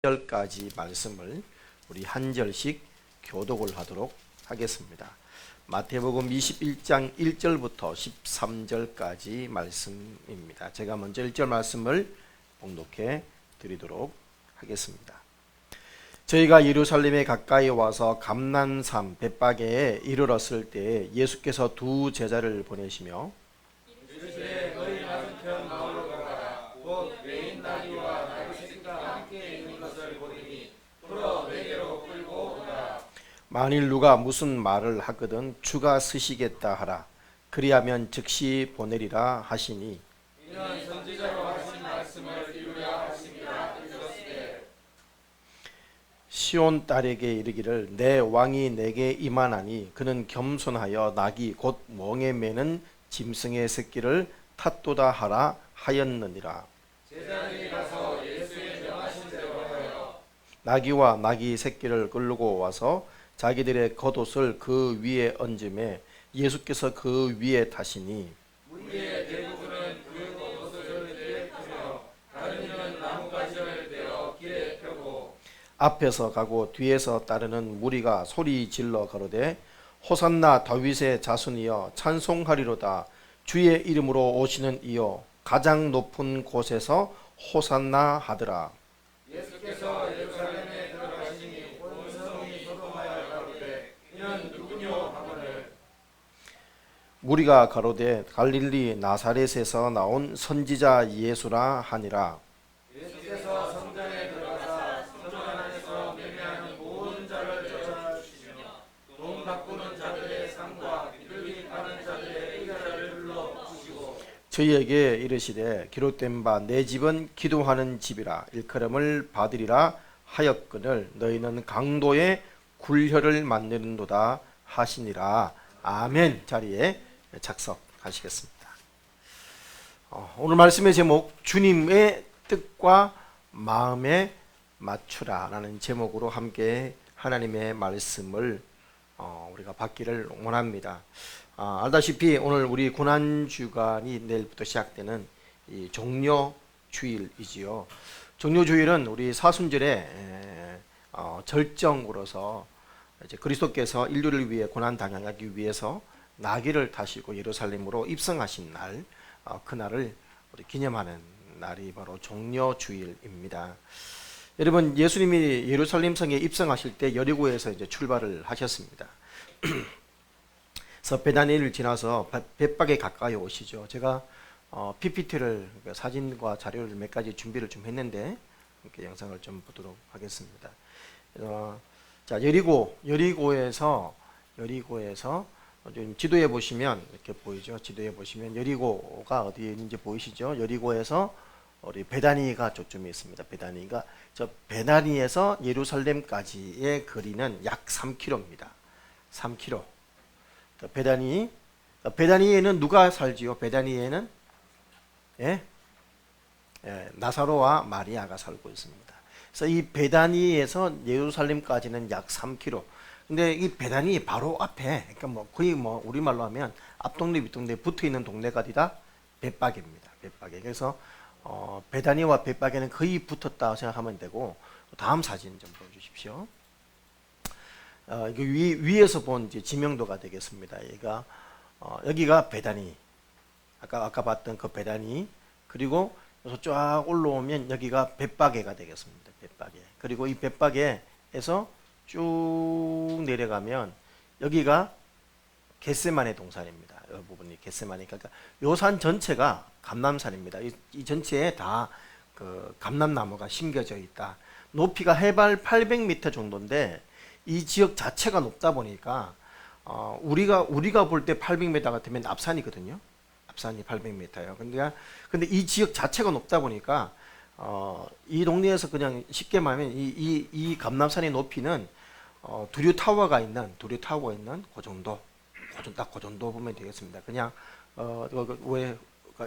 절까지 말씀을 우리 한 절씩 교독을 하도록 하겠습니다. 마태복음 21장 1절부터 13절까지 말씀입니다. 제가 먼저 1절 말씀을 봉독해 드리도록 하겠습니다. 저희가 예루살렘에 가까이 와서 감난산 벳바게에 이르렀을 때 예수께서 두 제자를 보내시며 이르시되 너희 맞은편 마을로 가라. 곧 외인 나귀와 나귀 새끼가 함께 있는 것을 보리니 풀어 내게로 끌고 오라. 만일 누가 무슨 말을 하거든 주가 쓰시겠다 하라. 그리하면 즉시 보내리라 하시니 이는 선지자로 하신 말씀을 이루려 하심이라. 이르시되 시온 딸에게 이르기를 내 왕이 내게 임하나니 그는 겸손하여 나귀 곧 멍에 매는 짐승의 새끼를 탓도다 하라 하였느니라. 제자들이 가서 예수의 명하신 대로 하여 나귀와 나귀 새끼를 끌고 와서 자기들의 겉옷을 그 위에 얹음에 예수께서 그 위에 타시니 무리의 대부분은 그 겉옷을 길에 펴며 다른 이는 나뭇가지를 떼어 길에 펴고 앞에서 가고 뒤에서 따르는 무리가 소리 질러 가로되 호산나 다윗의 자손이여 찬송하리로다. 주의 이름으로 오시는 이여 가장 높은 곳에서 호산나 하더라. 예수께서 예루살렘에 들어가시니 온 성이 소동하여 가로되 이는 누구뇨 하거늘 무리가 가로되 갈릴리 나사렛에서 나온 선지자 예수라 하니라. 예수께서 성전에 들어가사 성전 안에서 매매하는 모든 자를 쫓아주시며 돈 바꾸는 자들의 상과 비둘기 파는 자들의 의자를 불러 주시고 저희에게 이르시되 기록된 바 내 집은 기도하는 집이라 일컬음을 받으리라 하였거늘 너희는 강도의 굴혈을 만드는도다 하시니라. 아멘. 자리에 착석하시겠습니다. 오늘 말씀의 제목 주님의 뜻과 마음에 맞추라 라는 제목으로 함께 하나님의 말씀을 우리가 받기를 원합니다. 알다시피 오늘 우리 고난주간이 내일부터 시작되는 이 종료주일이지요. 종료주일은 우리 사순절의 절정으로서 이제 그리스도께서 인류를 위해 고난 당하기 위해서 나귀를 타시고 예루살렘으로 입성하신 날, 그날을 우리 기념하는 날이 바로 종료주일입니다. 여러분, 예수님이 예루살렘 성에 입성하실 때 여리고에서 이제 출발을 하셨습니다. 그래서 베다니를 지나서 벳박에 가까이 오시죠. 제가 PPT를 사진과 자료를 몇 가지 준비를 좀 했는데 이렇게 영상을 좀 보도록 하겠습니다. 자, 여리고에서 지금 지도에 보시면 이렇게 보이죠. 지도에 보시면 여리고가 어디에 있는지 보이시죠? 여리고에서 우리 베다니가 저쪽에 있습니다. 베다니가 저 베다니에서 예루살렘까지의 거리는 약 3km입니다. 3km. 베다니에는 누가 살지요? 베다니에는 나사로와 마리아가 살고 있습니다. 그래서 이 베다니에서 예루살렘까지는 약 3km. 근데 이 베다니 바로 앞에, 그러니까 뭐 거의 뭐 우리말로 하면 앞동네 윗동네 붙어 있는 동네가 어디다? 벳바게입니다. 벳바게. 그래서 베다니와 벳바게는 거의 붙었다 생각하면 되고, 다음 사진 좀 보여주십시오. 위에서 본 이제 지명도가 되겠습니다. 여기가 베다니, 아까 봤던 그 베다니, 그리고 쫙 올라오면 여기가 벳바게가 되겠습니다. 벳바게. 그리고 이 벳바게에서 쭉 내려가면 여기가 겟세마네 동산입니다. 이 부분이 겟세마네. 그러니까 요 산 전체가 감람산입니다. 이 전체에 다 그 감람나무가 심겨져 있다. 높이가 해발 800m 정도인데 이 지역 자체가 높다 보니까 우리가 볼 때 800m 같으면 앞산이거든요. 앞산이 800m예요. 근데 이 지역 자체가 높다 보니까 이 동네에서 그냥 쉽게 말하면 이 감람산의 높이는 두류타워가 있는 그 정도, 딱 그 정도 보면 되겠습니다. 그냥 왜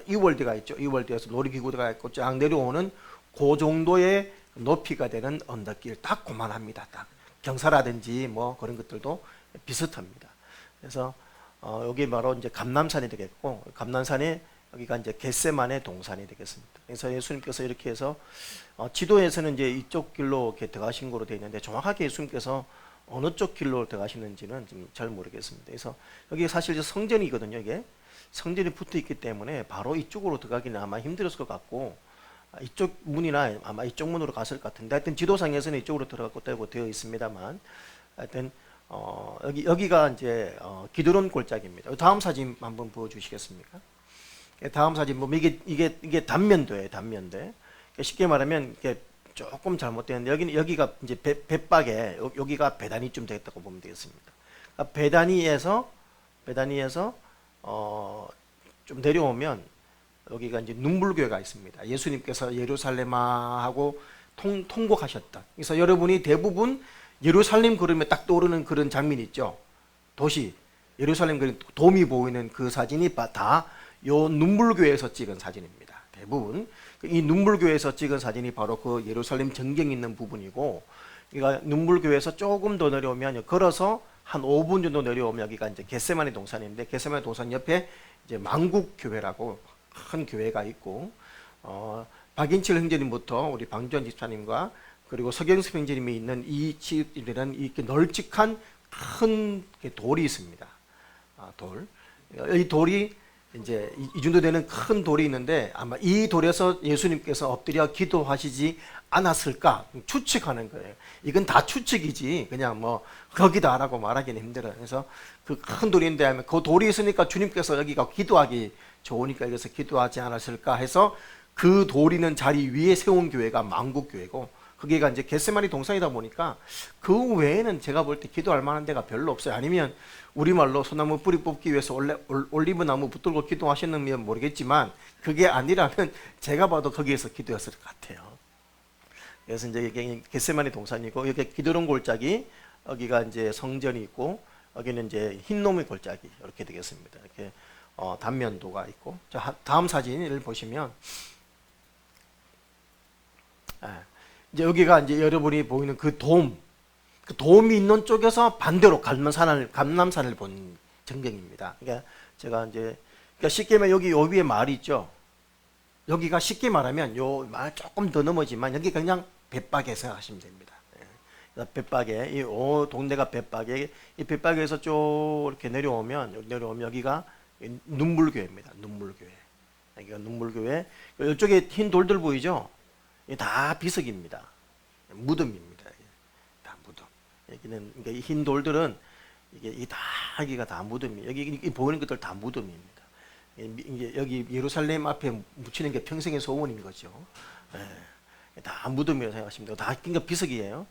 이월드가 있죠. 이월드에서 놀이기구가 있고 쫙 내려오는 그 정도의 높이가 되는 언덕길 딱 그만합니다. 딱 경사라든지 뭐 그런 것들도 비슷합니다. 그래서 여기 바로 이제 감람산이 되겠고 감람산의 여기가 이제 겟세마네 동산이 되겠습니다. 그래서 예수님께서 이렇게 해서 지도에서는 이제 이쪽 길로 이렇게 들어가신 거로 되어 있는데 정확하게 예수님께서 어느 쪽 길로 들어가시는지는 좀 잘 모르겠습니다. 그래서 여기 사실 성전이거든요. 이게 성전이 붙어 있기 때문에 바로 이쪽으로 들어가기는 아마 힘들었을 것 같고, 이쪽 문이나 아마 이쪽 문으로 갔을 것 같은데, 하여튼 지도상에서는 이쪽으로 들어갔다고 되어 있습니다만, 하여튼 여기가 이제 기드론 골짜기입니다. 다음 사진 한번 보여주시겠습니까? 다음 사진 보면 이게 단면도예요. 단면대. 쉽게 말하면 이게 조금 잘못되는데, 여기가 이제 벳박에 여기가 베다니쯤 되겠다고 보면 되겠습니다. 그러니까 베다니에서 좀 내려오면 여기가 이제 눈물교회가 있습니다. 예수님께서 예루살렘하고 통곡하셨다. 그래서 여러분이 대부분 예루살렘 그림에 딱 떠오르는 그런 장면 있죠. 도시 예루살렘 그림 돔이 보이는 그 사진이 다 요 눈물교회에서 찍은 사진입니다. 대부분 이 눈물교회에서 찍은 사진이 바로 그 예루살렘 전경이 있는 부분이고, 그러니까 눈물교회에서 조금 더 내려오면 걸어서 한 5분 정도 내려오면 여기가 이제 겟세마네 동산인데, 겟세마네 동산 옆에 이제 만국교회라고 큰 교회가 있고, 박인칠 형제님부터 우리 방주환 집사님과 그리고 서경섭 형제님이 있는 이 집들은 이렇게 널찍한 큰 돌이 있습니다. 돌. 이 돌이 이제 이 정도 되는 큰 돌이 있는데, 아마 이 돌에서 예수님께서 엎드려 기도하시지 않았을까 추측하는 거예요. 이건 다 추측이지 그냥 뭐 거기다라고 말하기는 힘들어요. 그래서 그 큰 돌인데 그 돌이 있으니까 주님께서 여기가 기도하기 좋으니까 여기서 기도하지 않았을까 해서 그 돌이 있는 자리 위에 세운 교회가 만국교회고, 거기가 이제 겟세마네 동산이다 보니까 그 외에는 제가 볼 때 기도할 만한 데가 별로 없어요. 아니면 우리말로 소나무 뿌리 뽑기 위해서 올리브 나무 붙들고 기도하셨는면 모르겠지만, 그게 아니라면 제가 봐도 거기에서 기도했을 것 같아요. 그래서 이제 이게 겟세마네 동산이고, 여기 기드론 골짜기, 여기가 이제 성전이 있고, 여기는 이제 흰놈의 골짜기 이렇게 되겠습니다. 이렇게 단면도가 있고. 자, 다음 사진을 보시면, 이제 여기가 이제 여러분이 보이는 그 돔이 있는 쪽에서 반대로 감람산을 본 전경입니다. 그러니까 제가 이제 쉽게 말하면 여기 요 위에 마을이 있죠. 여기가 쉽게 말하면 요 마을 조금 더 넘어지만 여기가 그냥 벳박에 생각하시면 됩니다. 벳박에 이 동네가 벳박에, 이 벳박에서 쭉 이렇게 내려오면 여기가 눈물교회입니다. 눈물교회. 여기가 눈물교회. 이쪽에 흰 돌들 보이죠? 이게 다 비석입니다. 무덤입니다. 다 무덤. 여기는 그러니까 이 흰 돌들은 여기가 다 무덤이에요. 여기 보이는 것들 다 무덤입니다. 이제 여기 예루살렘 앞에 묻히는 게 평생의 소원인 거죠. 다 무덤이라고 생각하시면 돼요. 다 그러니까 비석이에요.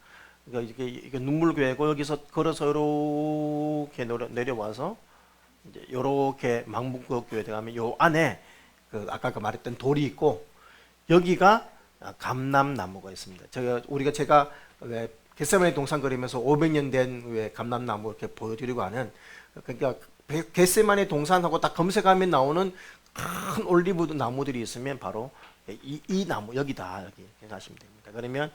그러니까 이게 눈물교회고, 여기서 걸어서 이렇게 내려와서 이제 이렇게 만국교회 들어가면 요 안에 그 아까 말했던 돌이 있고, 여기가 감람나무가 있습니다. 제가 왜 겟세마네 동산 그리면서 500년 된 왜 감람나무 이렇게 보여드리고 하는, 그러니까 겟세마네 동산하고 딱 검색하면 나오는 큰 올리브 나무들이 있으면 바로 이 나무 여기다, 여기 하시면 됩니다. 그러면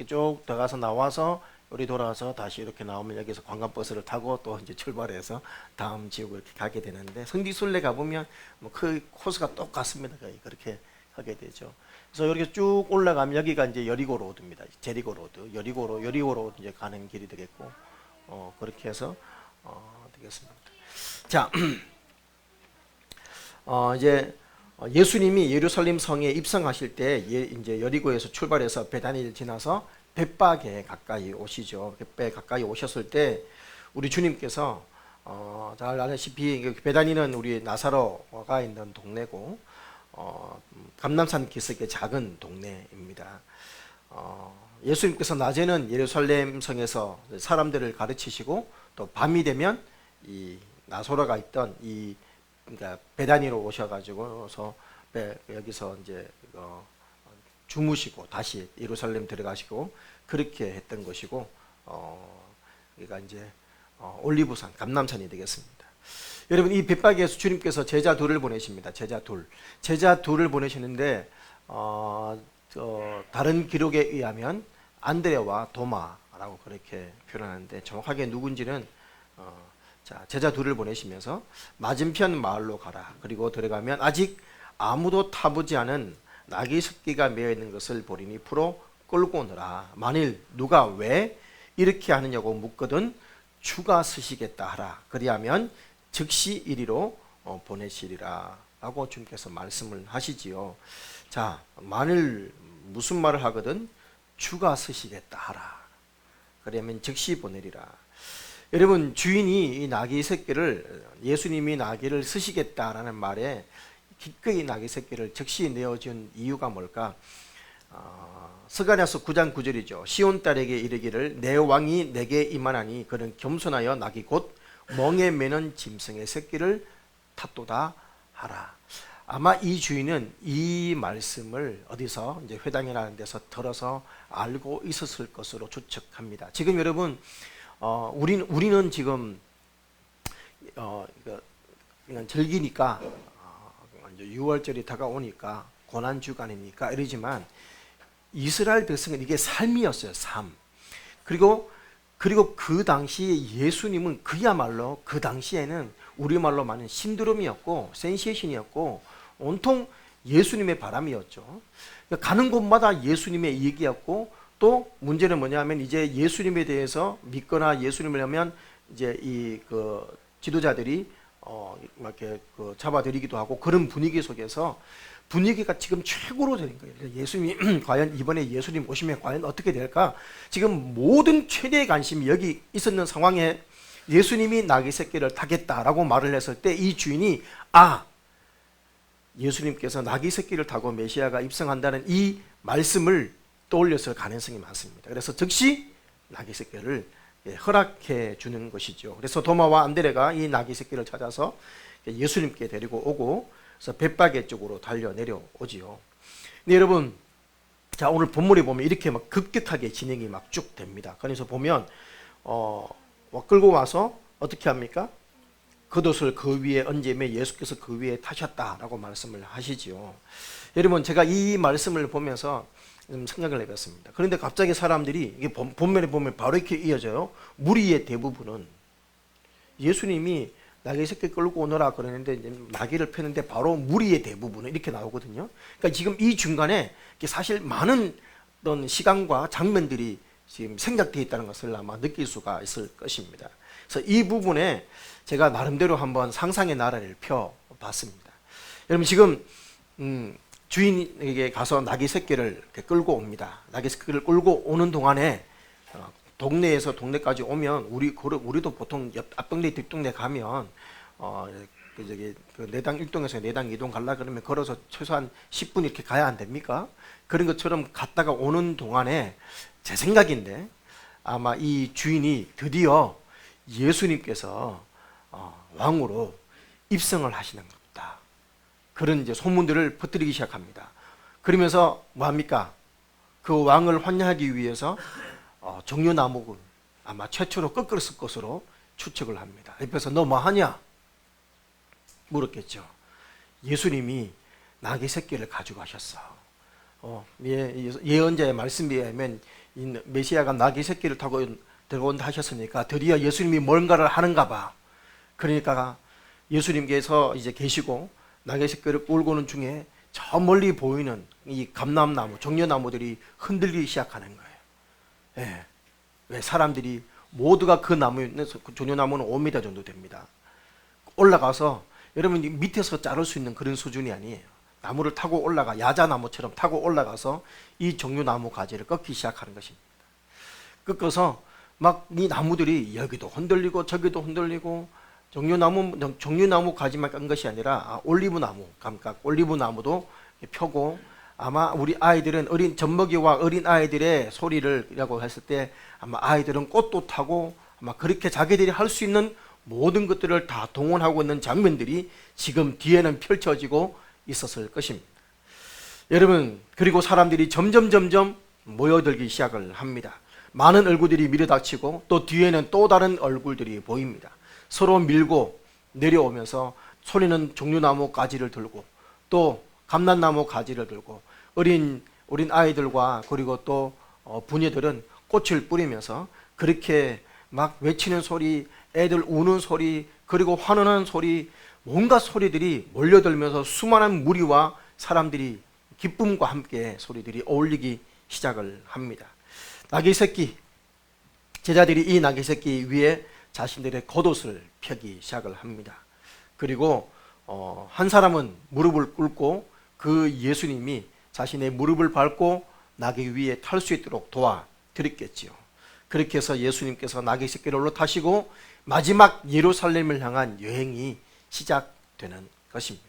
쭉 들어가서 나와서 우리 돌아와서 다시 이렇게 나오면 여기서 관광버스를 타고 또 이제 출발해서 다음 지역으로 이렇게 가게 되는데, 성지순례 가보면 뭐 그 코스가 똑같습니다. 그렇게 하게 되죠. 그래서 이렇게 쭉 올라가면 여기가 이제 여리고 로드입니다. 제리고 로드, 여리고 로드 이제 가는 길이 되겠고, 그렇게 해서 되겠습니다. 자, 이제 예수님이 예루살렘 성에 입성하실 때 이제 여리고에서 출발해서 베다니를 지나서 벳박에 가까이 오시죠. 벳박에 가까이 오셨을 때 우리 주님께서 잘 아시다시피 베다니는 우리 나사로가 있는 동네고, 감람산 기슭의 작은 동네입니다. 예수님께서 낮에는 예루살렘 성에서 사람들을 가르치시고, 또 밤이 되면 이 나사로가 있던 그러니까 베다니로 오셔가지고서 여기서 이제 주무시고 다시 예루살렘 들어가시고 그렇게 했던 것이고, 여기가 이제 올리브산, 감람산이 되겠습니다. 여러분, 이 벳박에서 주님께서 제자 둘을 보내십니다. 제자 둘을 보내시는데, 다른 기록에 의하면 안드레와 도마라고 그렇게 표현하는데, 정확하게 누군지는 제자 둘을 보내시면서 맞은편 마을로 가라. 그리고 들어가면 아직 아무도 타보지 않은 나귀 새끼가 매어 있는 것을 보리니 풀어 끌고 오너라. 만일 누가 왜 이렇게 하느냐고 묻거든 주가 쓰시겠다 하라. 그리하면 즉시 이리로 보내시리라 라고 주님께서 말씀을 하시지요. 자, 만일 무슨 말을 하거든 주가 쓰시겠다 하라. 그러면 즉시 보내리라. 여러분, 주인이 이 나귀 새끼를, 예수님이 나귀를 쓰시겠다라는 말에 기꺼이 나귀 새끼를 즉시 내어준 이유가 뭘까? 스가랴서 9장 9절이죠. 시온 딸에게 이르기를 내 왕이 내게 임하나니 그는 겸손하여 나귀 곧 멍에 매는 짐승의 새끼를 탔도다 하라. 아마 이 주인은 이 말씀을 어디서 이제 회당이라는 데서 들어서 알고 있었을 것으로 추측합니다. 지금 여러분, 우리는 지금 그냥 절기니까 이제 6월절이 다가오니까 고난 주간이니까 이러지만 이스라엘 백성은 이게 삶이었어요. 삶. 그리고 그 당시에 예수님은 그야말로 그 당시에는 우리말로 말하는 신드롬이었고 센세이션이었고 온통 예수님의 바람이었죠. 그러니까 가는 곳마다 예수님의 얘기였고 또 문제는 뭐냐면 이제 예수님에 대해서 믿거나 예수님을 하면 이제 이 그 지도자들이 이렇게 잡아들이기도 하고 그런 분위기 속에서 분위기가 지금 최고로 되는 거예요. 예수님이 과연 이번에 예수님 오시면 과연 어떻게 될까? 지금 모든 최대의 관심이 여기 있었는 상황에 예수님이 나귀 새끼를 타겠다라고 말을 했을 때 이 주인이 예수님께서 나귀 새끼를 타고 메시아가 입성한다는 이 말씀을 떠올렸을 가능성이 많습니다. 그래서 즉시 나귀 새끼를 허락해 주는 것이죠. 그래서 도마와 안드레가 이 나귀 새끼를 찾아서 예수님께 데리고 오고 그래서 벳바게 쪽으로 달려 내려오지요. 근데 여러분, 자 오늘 본문에 보면 이렇게 막 급격하게 진행이 막 쭉 됩니다. 그래서 보면 끌고 와서 어떻게 합니까? 겉옷을 그 위에 얹으며 예수께서 그 위에 타셨다라고 말씀을 하시지요. 여러분, 제가 이 말씀을 보면서 좀 생각을 해봤습니다. 그런데 갑자기 사람들이 이게 본면에 보면 바로 이렇게 이어져요. 무리의 대부분은 예수님이 나귀 새끼 끌고 오너라 그러는데 이제 나귀를 펴는데 바로 무리의 대부분은 이렇게 나오거든요. 그러니까 지금 이 중간에 사실 많은 어떤 시간과 장면들이 지금 생각되어 있다는 것을 아마 느낄 수가 있을 것입니다. 그래서 이 부분에 제가 나름대로 한번 상상의 나래를 펴봤습니다. 여러분, 지금 주인에게 가서 나귀 새끼를 이렇게 끌고 옵니다. 나귀 새끼를 끌고 오는 동안에 동네에서 동네까지 오면 우리도 보통 앞동네 뒷동네 가면 그 내당 1동에서 내당 2동 가려 그러면 걸어서 최소한 10분 이렇게 가야 안 됩니까? 그런 것처럼 갔다가 오는 동안에 제 생각인데 아마 이 주인이 드디어 예수님께서 왕으로 입성을 하시는 겁니다. 그런 이제 소문들을 퍼뜨리기 시작합니다. 그러면서 뭐합니까? 그 왕을 환영하기 위해서 종려나무를 아마 최초로 꺾었을 것으로 추측을 합니다. 옆에서 너 뭐하냐? 물었겠죠. 예수님이 나귀 새끼를 가져가셨어. 예언자의 말씀에 의하면 메시아가 나귀 새끼를 타고 들어온다 하셨으니까 드디어 예수님이 뭔가를 하는가 봐. 그러니까 예수님께서 이제 계시고 나귀 새끼를 끌고 오는 중에 저 멀리 보이는 이 감람나무, 종려나무들이 흔들리기 시작하는 거예요. 예. 왜 사람들이 모두가 그 나무에 그 종려나무는 5m 정도 됩니다. 올라가서 여러분 밑에서 자를 수 있는 그런 수준이 아니에요. 나무를 타고 올라가 야자나무처럼 타고 올라가서 이 종려나무 가지를 꺾기 시작하는 것입니다. 꺾어서 막 이 나무들이 여기도 흔들리고 저기도 흔들리고 종려나무 가지만 깐 것이 아니라 올리브나무, 감각 올리브나무도 펴고 아마 우리 아이들은 젖먹이와 어린 아이들의 소리를라고 했을 때 아마 아이들은 꽃도 타고 아마 그렇게 자기들이 할 수 있는 모든 것들을 다 동원하고 있는 장면들이 지금 뒤에는 펼쳐지고 있었을 것입니다. 여러분, 그리고 사람들이 점점 모여들기 시작을 합니다. 많은 얼굴들이 밀어닥치고 또 뒤에는 또 다른 얼굴들이 보입니다. 서로 밀고 내려오면서 소리는 종려나무 가지를 들고 또 감람나무 가지를 들고 어린 아이들과 그리고 또 부녀들은 꽃을 뿌리면서 그렇게 막 외치는 소리, 애들 우는 소리, 그리고 환원하는 소리, 온갖 소리들이 몰려들면서 수많은 무리와 사람들이 기쁨과 함께 소리들이 어울리기 시작을 합니다. 나귀 새끼, 제자들이 이 나귀 새끼 위에 자신들의 겉옷을 펴기 시작을 합니다. 그리고 한 사람은 무릎을 꿇고 그 예수님이 자신의 무릎을 밟고 나귀 위에 탈 수 있도록 도와드렸겠지요. 그렇게 해서 예수님께서 나귀 새끼를 올라타시고 마지막 예루살렘을 향한 여행이 시작되는 것입니다.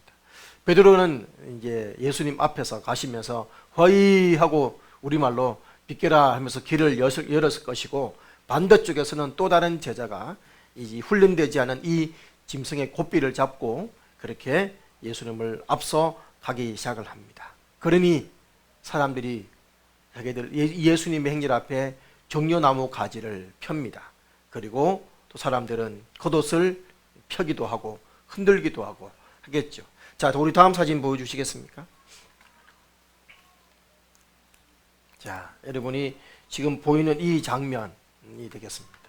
베드로는 이제 예수님 앞에서 가시면서 허이 하고 우리말로 비켜라 하면서 길을 열었을 것이고, 반대쪽에서는 또 다른 제자가 이 훈련되지 않은 이 짐승의 고삐를 잡고 그렇게 예수님을 앞서 가기 시작을 합니다. 그러니 사람들이 자기들 예수님의 행렬 앞에 종려나무 가지를 펴니다. 그리고 또 사람들은 겉옷을 펴기도 하고 흔들기도 하고 하겠죠. 자, 우리 다음 사진 보여주시겠습니까? 자, 여러분이 지금 보이는 이 장면이 되겠습니다.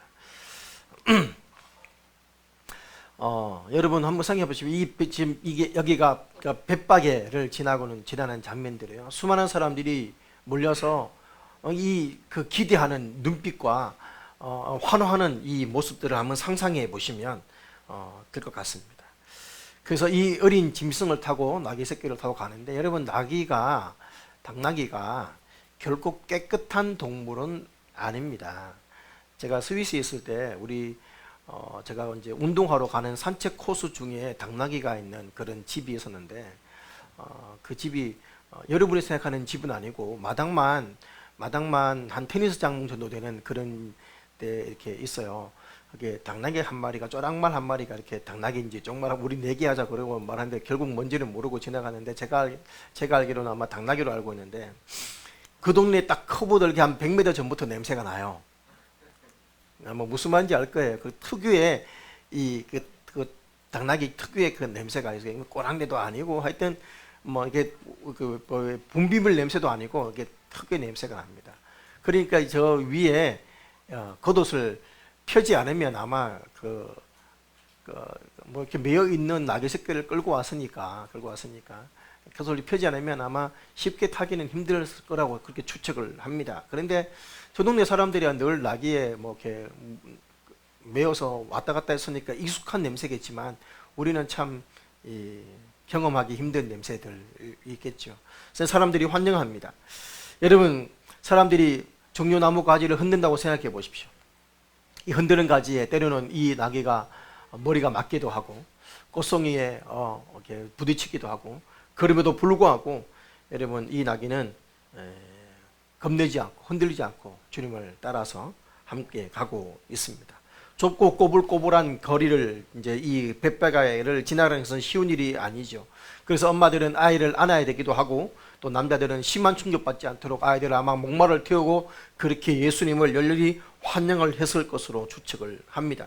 여러분 한번 생각해 보시면 지금 이게 여기가 벳바게를 지나는 장면들이에요. 수많은 사람들이 몰려서 그 기대하는 눈빛과 환호하는 이 모습들을 한번 상상해 보시면 될 것 같습니다. 그래서 이 어린 짐승을 타고 나귀 새끼를 타고 가는데, 여러분 당나귀가 결코 깨끗한 동물은 아닙니다. 제가 스위스에 있을 때 제가 이제 운동하러 가는 산책 코스 중에 당나귀가 있는 그런 집이 있었는데, 그 집이 여러분이 생각하는 집은 아니고 마당만 한 테니스장 정도 되는 그런 데 이렇게 있어요. 그게 당나귀 한 마리가, 쪼랑말 한 마리가 이렇게 당나귀인지 쪽말 우리 내기하자 그러고 말하는데 결국 뭔지는 모르고 지나가는데, 제가 알기로는 아마 당나귀로 알고 있는데, 그 동네에 딱 커보들게 한 100m 전부터 냄새가 나요. 아마 무슨 말인지 알 거예요. 그 특유의 그 당나귀 특유의 그 냄새가 있어요. 꼬랑내도 아니고 하여튼 뭐 이게 분비물 냄새도 아니고 이게 특유의 냄새가 납니다. 그러니까 저 위에 겉옷을 펴지 않으면 아마 뭐 이렇게 매여 있는 나귀 새끼를 끌고 왔으니까 겉옷을 펴지 않으면 아마 쉽게 타기는 힘들 거라고 그렇게 추측을 합니다. 그런데 저 동네 사람들이 늘 나귀에 뭐 이렇게 매여서 왔다 갔다 했으니까 익숙한 냄새겠지만, 우리는 참 경험하기 힘든 냄새들 있겠죠. 그래서 사람들이 환영합니다. 여러분, 사람들이 종려나무 가지를 흔든다고 생각해 보십시오. 이 흔드는 가지에 때로는 이 나귀가 머리가 맞기도 하고 꽃송이에 이렇게 부딪히기도 하고, 그럼에도 불구하고 여러분 이 나귀는 겁내지 않고 흔들리지 않고 주님을 따라서 함께 가고 있습니다. 좁고 꼬불꼬불한 거리를 이제 이 벳바게를 지나가는 것은 쉬운 일이 아니죠. 그래서 엄마들은 아이를 안아야 되기도 하고, 또 남자들은 심한 충격받지 않도록 아이들을 아마 목마를 태우고 그렇게 예수님을 열렬히 환영을 했을 것으로 추측을 합니다.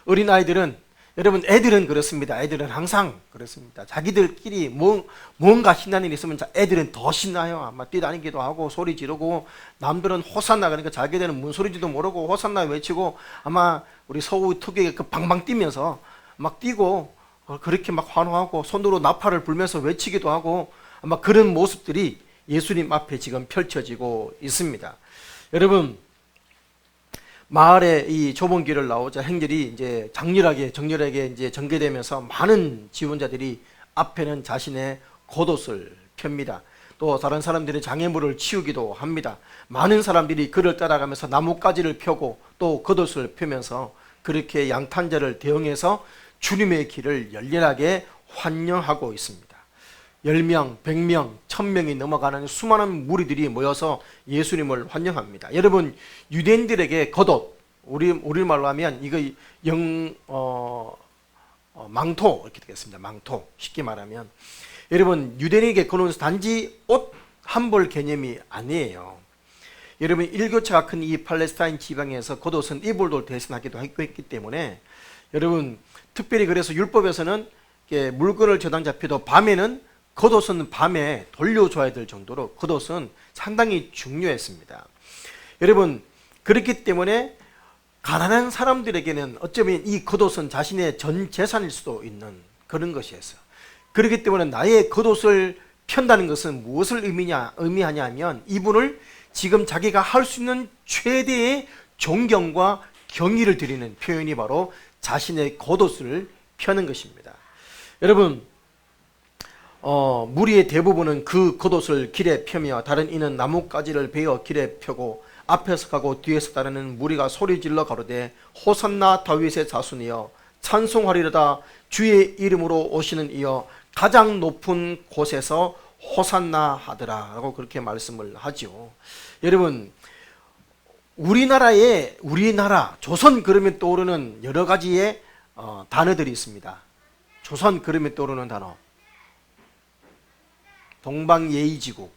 어린 아이들은, 여러분 애들은 그렇습니다. 애들은 항상 그렇습니다. 자기들끼리 뭔가 신나는 일이 있으면 애들은 더 신나요. 아마 뛰다니기도 하고 소리 지르고, 남들은 호산나 그러니까 자기들은 무슨 소리지도 모르고 호산나 외치고, 아마 우리 서구 특유의 그 방방 뛰면서 막 뛰고 그렇게 막 환호하고 손으로 나팔을 불면서 외치기도 하고, 아마 그런 모습들이 예수님 앞에 지금 펼쳐지고 있습니다. 여러분, 마을에 이 좁은 길을 나오자 행렬이 이제 정렬하게 이제 전개되면서 많은 지원자들이 앞에는 자신의 겉옷을 펴니다. 또 다른 사람들이 장애물을 치우기도 합니다. 많은 사람들이 그를 따라가면서 나뭇가지를 펴고 또 겉옷을 펴면서 그렇게 양탄자를 대응해서 주님의 길을 열렬하게 환영하고 있습니다. 10명, 100명, 1000명이 넘어가는 수많은 무리들이 모여서 예수님을 환영합니다. 여러분, 유대인들에게 겉옷, 우리말로 하면 이거 망토 이렇게 되겠습니다. 망토, 쉽게 말하면 여러분, 유대인에게 겉옷은 단지 옷 한 벌 개념이 아니에요. 여러분, 일교차가 큰 이 팔레스타인 지방에서 겉옷은 이불도 대신하기도 했기 때문에, 여러분 특별히 그래서 율법에서는 물건을 저당 잡혀도 밤에는 겉옷은 밤에 돌려줘야 될 정도로 겉옷은 상당히 중요했습니다. 여러분, 그렇기 때문에 가난한 사람들에게는 어쩌면 이 겉옷은 자신의 전 재산일 수도 있는 그런 것이었어요. 그렇기 때문에 나의 겉옷을 편다는 것은 무엇을 의미하냐면 이분을 지금 자기가 할 수 있는 최대의 존경과 경의를 드리는 표현이 바로 자신의 겉옷을 펴는 것입니다. 여러분, 무리의 대부분은 그 겉옷을 길에 펴며 다른 이는 나뭇가지를 베어 길에 펴고 앞에서 가고 뒤에서 따르는 무리가 소리질러 가로되 호산나 다윗의 자손이여 찬송하리로다 주의 이름으로 오시는 이여 가장 높은 곳에서 호산나 하더라 라고 그렇게 말씀을 하죠. 여러분, 우리나라 조선 그러면 떠오르는 여러 가지의 단어들이 있습니다. 조선 그러면 떠오르는 단어, 동방예의지국,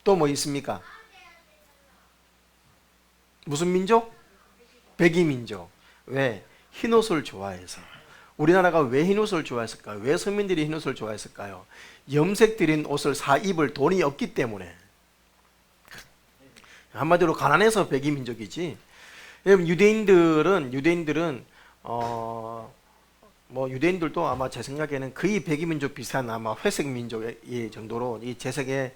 또 뭐 있습니까? 무슨 민족? 백이민족. 왜? 흰옷을 좋아해서. 우리나라가 왜 흰옷을 좋아했을까요? 왜 서민들이 흰옷을 좋아했을까요? 염색드린 옷을 사 입을 돈이 없기 때문에. 한마디로 가난해서 백이민족이지. 유대인들은 뭐 유대인들도 아마 제 생각에는 거의 백이민족 비슷한 아마 회색 민족의 정도로 이 제색에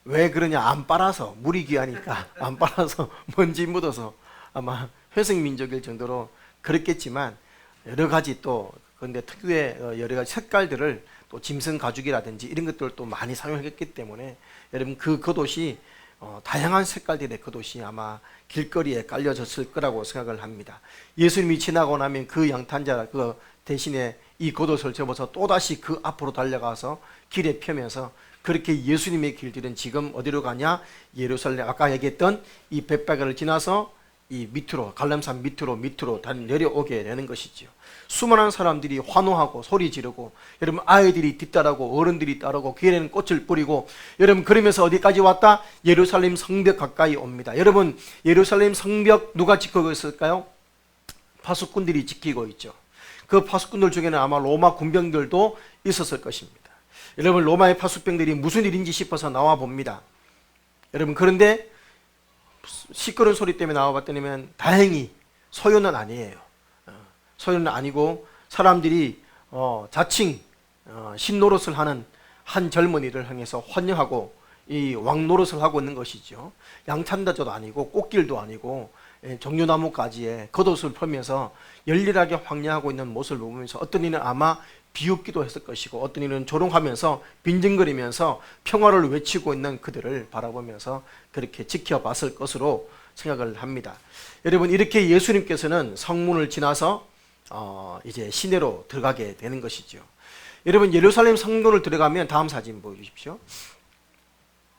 왜 그러냐, 안 빨아서, 물이 귀하니까 안 빨아서 먼지 묻어서 아마 회색 민족일 정도로 그렇겠지만 여러 가지 또 근데 특유의 여러 가지 색깔들을 또 짐승 가죽이라든지 이런 것들을 또 많이 사용했기 때문에 여러분 그 겉옷이 다양한 색깔들의 겉옷이 아마 길거리에 깔려졌을 거라고 생각을 합니다. 예수님이 지나고 나면 그 양탄자 그 대신에 이 겉옷을 접어서 또다시 그 앞으로 달려가서 길에 펴면서 그렇게 예수님의 길들은 지금 어디로 가냐? 예루살렘, 아까 얘기했던 이 벳바게를 지나서 이 밑으로, 갈림산 밑으로 내려오게 되는 것이죠. 수많은 사람들이 환호하고 소리 지르고, 여러분 아이들이 뒤따르고 어른들이 따르고 귀에는 꽃을 뿌리고, 여러분 그러면서 어디까지 왔다? 예루살렘 성벽 가까이 옵니다. 여러분 예루살렘 성벽 누가 지키고 있을까요? 파수꾼들이 지키고 있죠. 그 파수꾼들 중에는 아마 로마 군병들도 있었을 것입니다. 여러분 로마의 파수병들이 무슨 일인지 싶어서 나와 봅니다. 여러분 그런데 시끄러운 소리 때문에 나와봤더니 다행히 소요는 아니에요. 소요는 아니고 사람들이 자칭 신노릇을 하는 한 젊은이를 향해서 환영하고 이 왕노릇을 하고 있는 것이죠. 양탄자도 아니고 꽃길도 아니고 종려나무 가지에 겉옷을 펴면서 열일하게 환영하고 있는 모습을 보면서 어떤 이는 아마 비웃기도 했을 것이고 어떤 이는 조롱하면서 빈정거리면서 평화를 외치고 있는 그들을 바라보면서 그렇게 지켜봤을 것으로 생각을 합니다. 여러분 이렇게 예수님께서는 성문을 지나서 이제 시내로 들어가게 되는 것이죠. 여러분 예루살렘 성문을 들어가면 다음 사진 보여주십시오.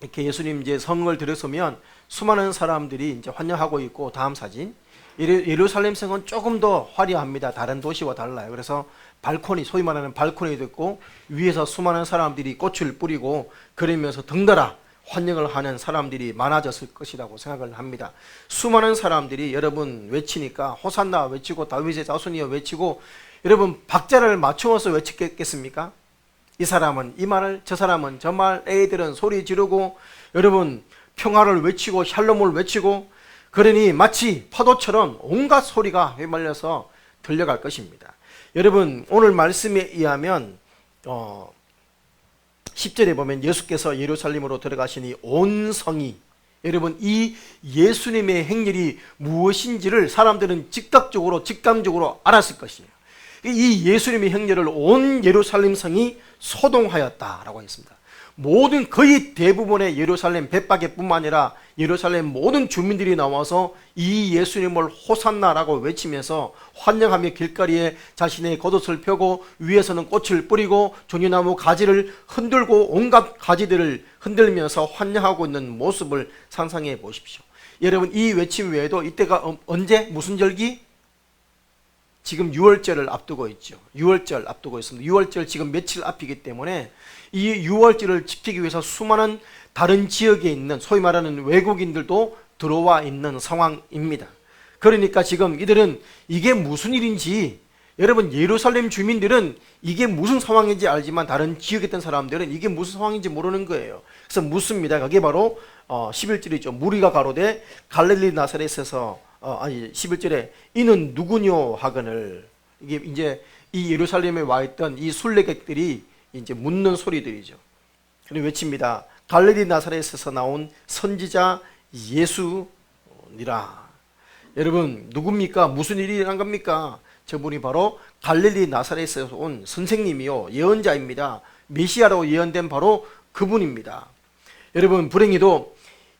이렇게 예수님 이제 성을 들어서면 수많은 사람들이 이제 환영하고 있고, 다음 사진. 예루살렘 성은 조금 더 화려합니다. 다른 도시와 달라요. 그래서 발코니, 소위 말하는 발코니도 있고 위에서 수많은 사람들이 꽃을 뿌리고 그러면서 덩달아 환영을 하는 사람들이 많아졌을 것이라고 생각을 합니다. 수많은 사람들이 여러분 외치니까 호산나 외치고 다윗의 자손이여 외치고, 여러분 박자를 맞추어서 외쳤겠습니까? 이 사람은 이 말을, 저 사람은 저 말, 애들은 소리 지르고 여러분 평화를 외치고 샬롬을 외치고, 그러니 마치 파도처럼 온갖 소리가 휘말려서 들려갈 것입니다. 여러분 오늘 말씀에 의하면 10절에 보면 예수께서 예루살렘으로 들어가시니 온 성이, 여러분 이 예수님의 행렬이 무엇인지를 사람들은 직감적으로 알았을 것이에요. 이 예수님의 행렬을 온 예루살렘 성이 소동하였다라고 했습니다. 모든 거의 대부분의 예루살렘 벳바게뿐만 아니라 예루살렘 모든 주민들이 나와서 이 예수님을 호산나라고 외치면서 환영하며 길거리에 자신의 겉옷을 펴고 위에서는 꽃을 뿌리고 종려나무 가지를 흔들고 온갖 가지들을 흔들면서 환영하고 있는 모습을 상상해 보십시오. 여러분 이 외침 외에도 이때가 언제 무슨 절기? 지금 6월절을 앞두고 있죠. 6월절 앞두고 있습니다. 6월절 지금 며칠 앞이기 때문에 이 6월절을 지키기 위해서 수많은 다른 지역에 있는 소위 말하는 외국인들도 들어와 있는 상황입니다. 그러니까 지금 이들은 이게 무슨 일인지, 여러분 예루살렘 주민들은 이게 무슨 상황인지 알지만 다른 지역에 있던 사람들은 이게 무슨 상황인지 모르는 거예요. 그래서 묻습니다. 그게 바로 11절이죠. 무리가 가로되 갈릴리 나사렛에서 11절에 이는 누구뇨 하거늘, 이게 이제 이 예루살렘에 와 있던 이 순례객들이 이제 묻는 소리들이죠. 그리고 외칩니다. 갈릴리 나사렛에서 나온 선지자 예수니라. 여러분 누굽니까? 무슨 일이 일어난 겁니까? 저분이 바로 갈릴리 나사렛에서 온 선생님이요 예언자입니다. 메시아로 예언된 바로 그분입니다. 여러분 불행히도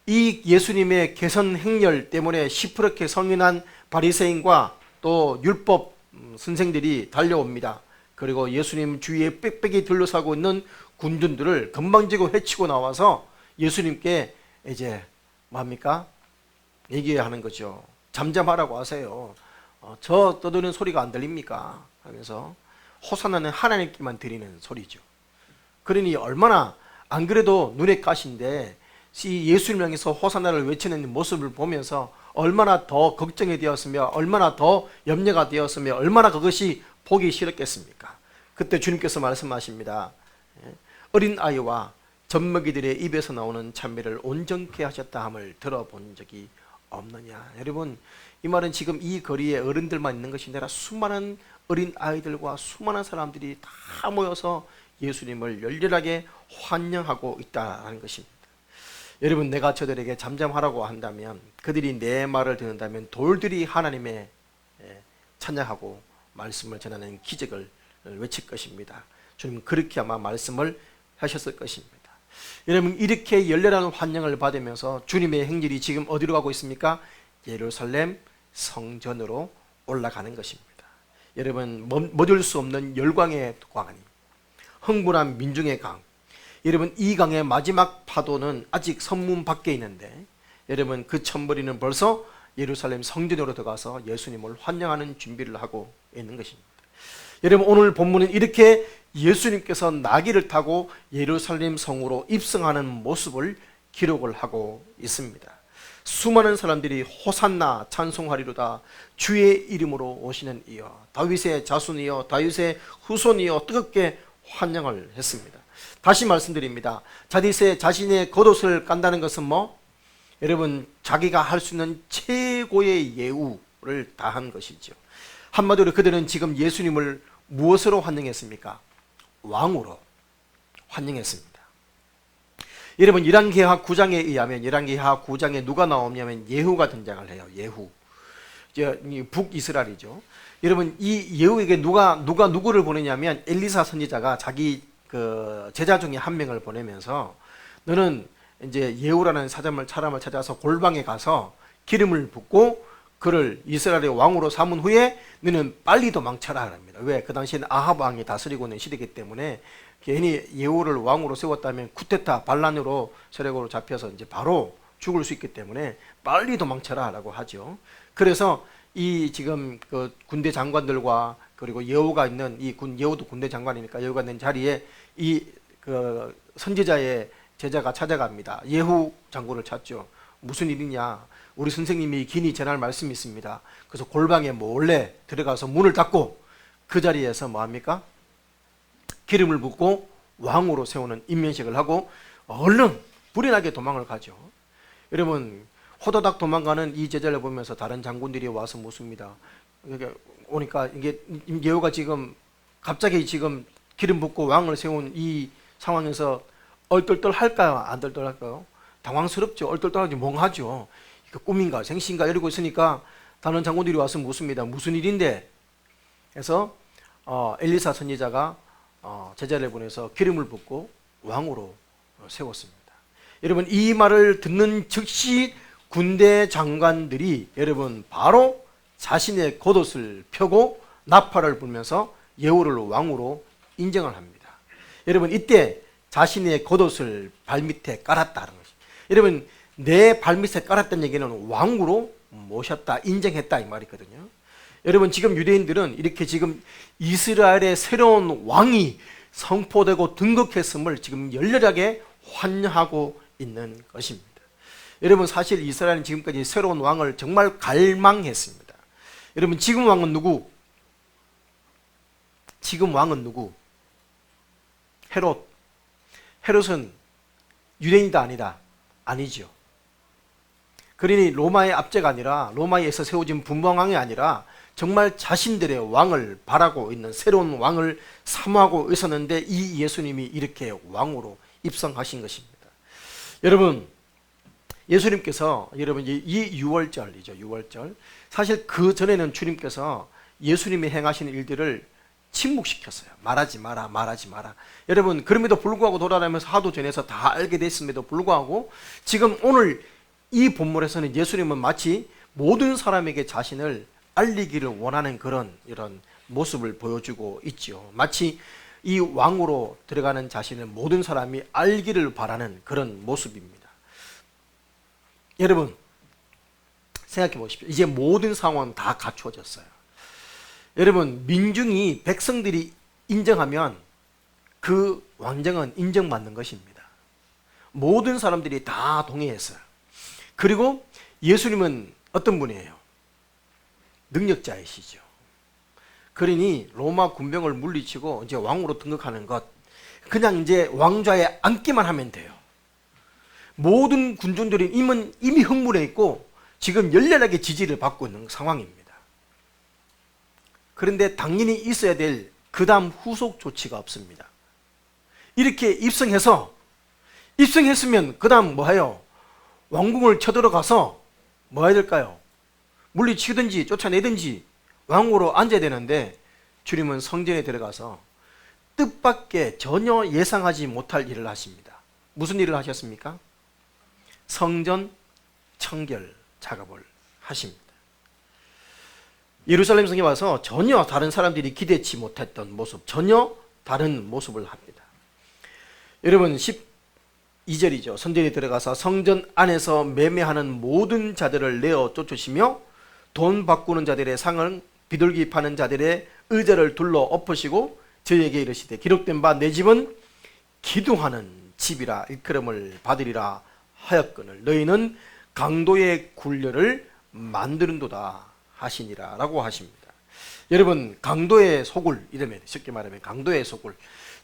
이 예수님의 개선 행렬 때문에 시퍼렇게 성인한 바리새인과 또 율법 선생들이 달려옵니다. 그리고 예수님 주위에 빽빽이 둘러싸고 있는 군중들을 건방지고 해치고 나와서 예수님께 이제 뭡니까? 얘기하는 거죠. 잠잠하라고 하세요. 저 떠드는 소리가 안 들립니까? 하면서 호산나는 하나님께만 드리는 소리죠. 그러니 얼마나 안 그래도 눈에 가시인데 이 예수님을 향해서 호산나를 외치는 모습을 보면서 얼마나 더 걱정이 되었으며 얼마나 더 염려가 되었으며 얼마나 그것이 보기 싫었겠습니까? 그때 주님께서 말씀하십니다. 어린 아이와 젖먹이들의 입에서 나오는 찬미를 온전케 하셨다 함을 들어본 적이 없느냐. 여러분 이 말은 지금 이 거리에 어른들만 있는 것이 아니라 수많은 어린 아이들과 수많은 사람들이 다 모여서 예수님을 열렬하게 환영하고 있다는 것입니다. 여러분 내가 저들에게 잠잠하라고 한다면 그들이 내 말을 듣는다면 돌들이 하나님의 찬양하고 말씀을 전하는 기적을 외칠 것입니다. 주님 그렇게 아마 말씀을 하셨을 것입니다. 여러분 이렇게 열렬한 환영을 받으면서 주님의 행렬이 지금 어디로 가고 있습니까? 예루살렘 성전으로 올라가는 것입니다. 여러분 멎을 수 없는 열광의 강이 흥분한 민중의 강. 여러분 이 강의 마지막 파도는 아직 성문 밖에 있는데 여러분 그 천벌이는 벌써 예루살렘 성전으로 들어가서 예수님을 환영하는 준비를 하고 있는 것입니다. 여러분 오늘 본문은 이렇게 예수님께서 나귀를 타고 예루살렘 성으로 입성하는 모습을 기록을 하고 있습니다. 수많은 사람들이 호산나 찬송하리로다 주의 이름으로 오시는 이여 다윗의 자손이여 다윗의 후손이여 뜨겁게 환영을 했습니다. 다시 말씀드립니다. 자신의 겉옷을 깐다는 것은 뭐? 여러분 자기가 할 수 있는 최고의 예우를 다한 것이죠. 한마디로 그들은 지금 예수님을 무엇으로 환영했습니까? 왕으로 환영했습니다. 여러분 열왕기하 9장에 의하면 열왕기하 9장에 누가 나오냐면 예후가 등장을 해요. 예후. 북이스라엘이죠. 여러분 이 예후에게 누가 누구를 보내냐면 엘리사 선지자가 자기 그 제자 중에 한 명을 보내면서 너는 이제 예후라는 사람을 찾아서 골방에 가서 기름을 붓고 그를 이스라엘의 왕으로 삼은 후에 너는 빨리 도망쳐라 합니다. 왜? 그 당시에는 아합 왕이 다스리고 있는 시대이기 때문에 괜히 예후를 왕으로 세웠다면 쿠데타 반란으로 세력으로 잡혀서 이제 바로 죽을 수 있기 때문에 빨리 도망쳐라라고 하죠. 그래서 이 지금 그 군대 장관들과 그리고 예후가 있는 예후도 군대 장관이니까 예후가 있는 자리에 이 그 선지자의 제자가 찾아갑니다. 예후 장군을 찾죠. 무슨 일이냐? 우리 선생님이 긴히 전할 말씀이 있습니다. 그래서 골방에 몰래 들어가서 문을 닫고 그 자리에서 뭐합니까? 기름을 붓고 왕으로 세우는 임명식을 하고 얼른 불이 나게 도망을 가죠. 여러분 호다닥 도망가는 이 제자를 보면서 다른 장군들이 와서 묻습니다. 오니까 이게 예후가 지금 갑자기 지금 기름 붓고 왕을 세운 이 상황에서 얼떨떨 할까요? 안 떨떨 할까요? 당황스럽죠. 얼떨떨하지 멍하죠. 이거 꿈인가 생시인가 이러고 있으니까 다른 장군들이 와서 묻습니다. 무슨 일인데? 그래서 엘리사 선지자가 제자를 보내서 기름을 붓고 왕으로 세웠습니다. 여러분 이 말을 듣는 즉시 군대 장관들이 여러분 바로 자신의 겉옷을 펴고 나팔을 불면서 예후를 왕으로 인정을 합니다. 여러분 이때 자신의 겉옷을 발밑에 깔았다는 것입니다. 여러분 내 발밑에 깔았다는 얘기는 왕으로 모셨다, 인정했다 이 말이거든요. 여러분 지금 유대인들은 이렇게 지금 이스라엘의 새로운 왕이 선포되고 등극했음을 지금 열렬하게 환영하고 있는 것입니다. 여러분 사실 이스라엘은 지금까지 새로운 왕을 정말 갈망했습니다. 여러분 지금 왕은 누구? 지금 왕은 누구? 헤롯. 헤롯은 유대인이다 아니다? 아니죠. 그러니 로마의 압제가 아니라 로마에서 세워진 분봉왕이 아니라 정말 자신들의 왕을 바라고 있는 새로운 왕을 사모하고 있었는데 이 예수님이 이렇게 왕으로 입성하신 것입니다. 여러분, 예수님께서 여러분 이 6월절이죠. 6월절. 사실 그 전에는 주님께서 예수님이 행하시는 일들을 침묵시켰어요. 말하지 마라, 말하지 마라. 여러분, 그럼에도 불구하고 돌아다니면서 하도 전해서 다 알게 됐음에도 불구하고 지금 오늘 이 본문에서는 예수님은 마치 모든 사람에게 자신을 알리기를 원하는 이런 모습을 보여주고 있죠. 마치 이 왕으로 들어가는 자신을 모든 사람이 알기를 바라는 그런 모습입니다. 여러분, 생각해 보십시오. 이제 모든 상황은 다 갖추어졌어요. 여러분, 민중이 백성들이 인정하면 그 왕정은 인정받는 것입니다. 모든 사람들이 다 동의했어요. 그리고 예수님은 어떤 분이에요? 능력자이시죠. 그러니 로마 군병을 물리치고 이제 왕으로 등극하는 것, 그냥 이제 왕좌에 앉기만 하면 돼요. 모든 군중들이 이미 흥분해 있고 지금 열렬하게 지지를 받고 있는 상황입니다. 그런데 당연히 있어야 될 그 다음 후속 조치가 없습니다. 이렇게 입성했으면 그 다음 뭐 해요? 왕궁을 쳐들어가서 뭐 해야 될까요? 물리치든지 쫓아내든지 왕으로 앉아야 되는데 주님은 성전에 들어가서 뜻밖의 전혀 예상하지 못할 일을 하십니다. 무슨 일을 하셨습니까? 성전 청결 작업을 하십니다. 예루살렘 성에 와서 전혀 다른 사람들이 기대치 못했던 모습, 전혀 다른 모습을 합니다. 여러분, 12절이죠. 성전에 들어가서 성전 안에서 매매하는 모든 자들을 내어 쫓으시며 돈 바꾸는 자들의 상을 비둘기 파는 자들의 의자를 둘러 엎으시고 저에게 이르시되 기록된 바 내 집은 기도하는 집이라 일컬음을 받으리라 하였거늘 너희는 강도의 굴려를 만드는도다 하시니라 라고 하십니다. 여러분, 강도의 소굴, 이러면 쉽게 말하면 강도의 소굴.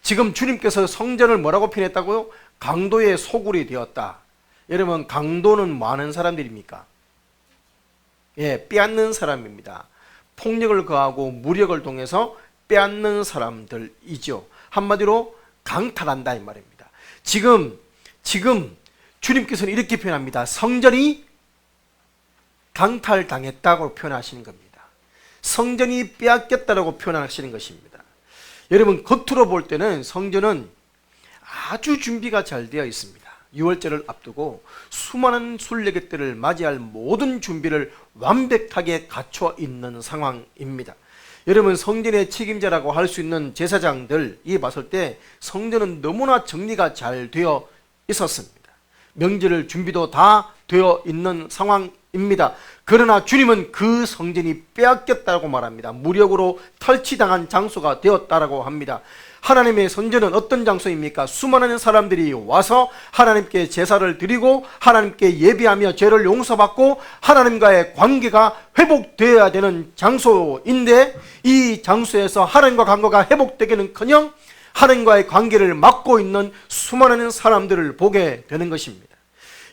지금 주님께서 성전을 뭐라고 표현했다고요? 강도의 소굴이 되었다. 여러분, 강도는 뭐 하는 사람들입니까? 예, 빼앗는 사람입니다. 폭력을 가하고 무력을 통해서 빼앗는 사람들이죠. 한마디로 강탈한다 이 말입니다. 지금 주님께서는 이렇게 표현합니다. 성전이 강탈당했다고 표현하시는 겁니다. 성전이 빼앗겼다고 표현하시는 것입니다. 여러분, 겉으로 볼 때는 성전은 아주 준비가 잘 되어 있습니다. 6월절을 앞두고 수많은 순례객들을 맞이할 모든 준비를 완벽하게 갖춰 있는 상황입니다. 여러분, 성전의 책임자라고 할 수 있는 제사장들이 봤을 때 성전은 너무나 정리가 잘 되어 있었습니다. 명절 준비도 다 되어 있는 상황입니다. 그러나 주님은 그 성전이 빼앗겼다고 말합니다. 무력으로 탈취당한 장소가 되었다고 합니다. 하나님의 성전은 어떤 장소입니까? 수많은 사람들이 와서 하나님께 제사를 드리고 하나님께 예배하며 죄를 용서받고 하나님과의 관계가 회복되어야 되는 장소인데 이 장소에서 하나님과 관계가 회복되기는커녕 하나님과의 관계를 막고 있는 수많은 사람들을 보게 되는 것입니다.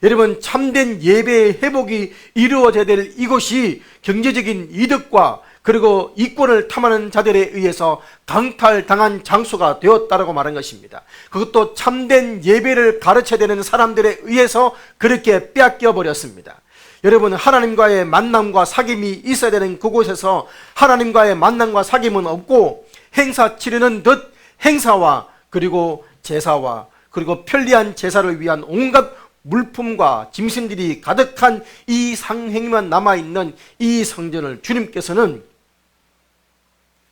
여러분, 참된 예배의 회복이 이루어져야 될 이곳이 경제적인 이득과 그리고 이권을 탐하는 자들에 의해서 강탈당한 장소가 되었다고 말한 것입니다. 그것도 참된 예배를 가르쳐야 되는 사람들에 의해서 그렇게 빼앗겨 버렸습니다. 여러분, 하나님과의 만남과 사귐이 있어야 되는 그곳에서 하나님과의 만남과 사귐은 없고 행사 치르는 듯 행사와 그리고 제사와 그리고 편리한 제사를 위한 온갖 물품과 짐승들이 가득한 이 상행만 남아있는 이 성전을 주님께서는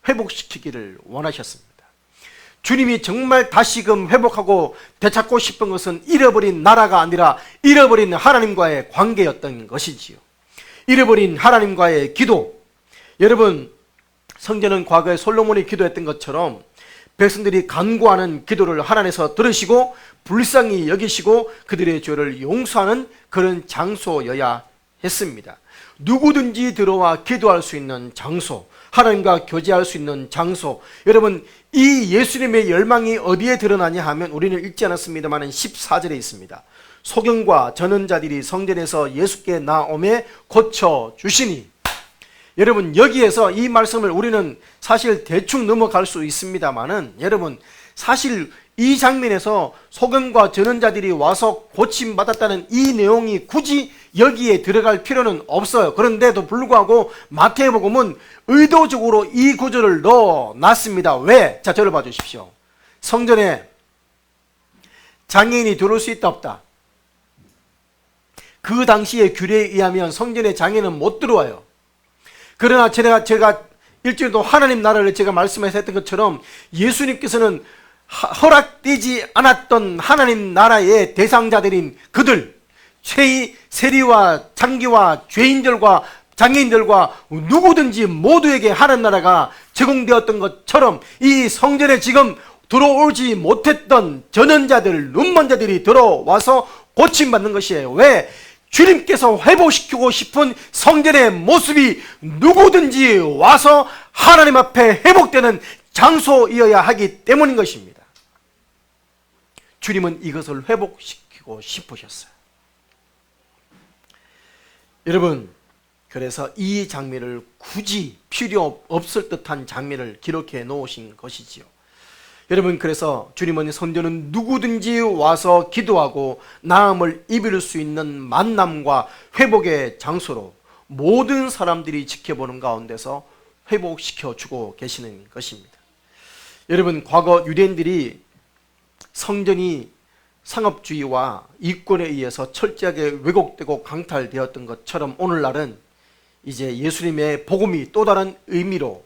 회복시키기를 원하셨습니다. 주님이 정말 다시금 회복하고 되찾고 싶은 것은 잃어버린 나라가 아니라 잃어버린 하나님과의 관계였던 것이지요. 잃어버린 하나님과의 기도. 여러분, 성전은 과거에 솔로몬이 기도했던 것처럼 백성들이 간구하는 기도를 하나님께서 들으시고 불쌍히 여기시고 그들의 죄를 용서하는 그런 장소여야 했습니다. 누구든지 들어와 기도할 수 있는 장소, 하나님과 교제할 수 있는 장소. 여러분, 이 예수님의 열망이 어디에 드러나냐 하면 우리는 읽지 않았습니다만 14절에 있습니다. 소경과 전원자들이 성전에서 예수께 나오매 고쳐주시니. 여러분, 여기에서 이 말씀을 우리는 사실 대충 넘어갈 수 있습니다만은, 여러분, 사실 이 장면에서 소경과 전원자들이 와서 고침받았다는 이 내용이 굳이 여기에 들어갈 필요는 없어요. 그런데도 불구하고 마태복음은 의도적으로 이 구절을 넣어놨습니다. 왜? 자, 저를 봐주십시오. 성전에 장애인이 들어올 수 있다 없다? 그 당시의 규례에 의하면 성전에 장애인은 못 들어와요. 그러나 제가 일주일도 하나님 나라를 제가 말씀하셨던 것처럼 예수님께서는 허락되지 않았던 하나님 나라의 대상자들인 그들, 세리와 장기와 죄인들과 장애인들과 누구든지 모두에게 하나님 나라가 제공되었던 것처럼 이 성전에 지금 들어오지 못했던 전원자들, 눈먼자들이 들어와서 고침받는 것이에요. 왜? 주님께서 회복시키고 싶은 성전의 모습이 누구든지 와서 하나님 앞에 회복되는 장소이어야 하기 때문인 것입니다. 주님은 이것을 회복시키고 싶으셨어요. 여러분, 그래서 이 장면을 굳이 필요 없을 듯한 장면을 기록해 놓으신 것이지요. 여러분, 그래서 주님은 성전은 누구든지 와서 기도하고 나음을 입을 수 있는 만남과 회복의 장소로 모든 사람들이 지켜보는 가운데서 회복시켜 주고 계시는 것입니다. 여러분, 과거 유대인들이 성전이 상업주의와 이권에 의해서 철저하게 왜곡되고 강탈되었던 것처럼 오늘날은 이제 예수님의 복음이 또 다른 의미로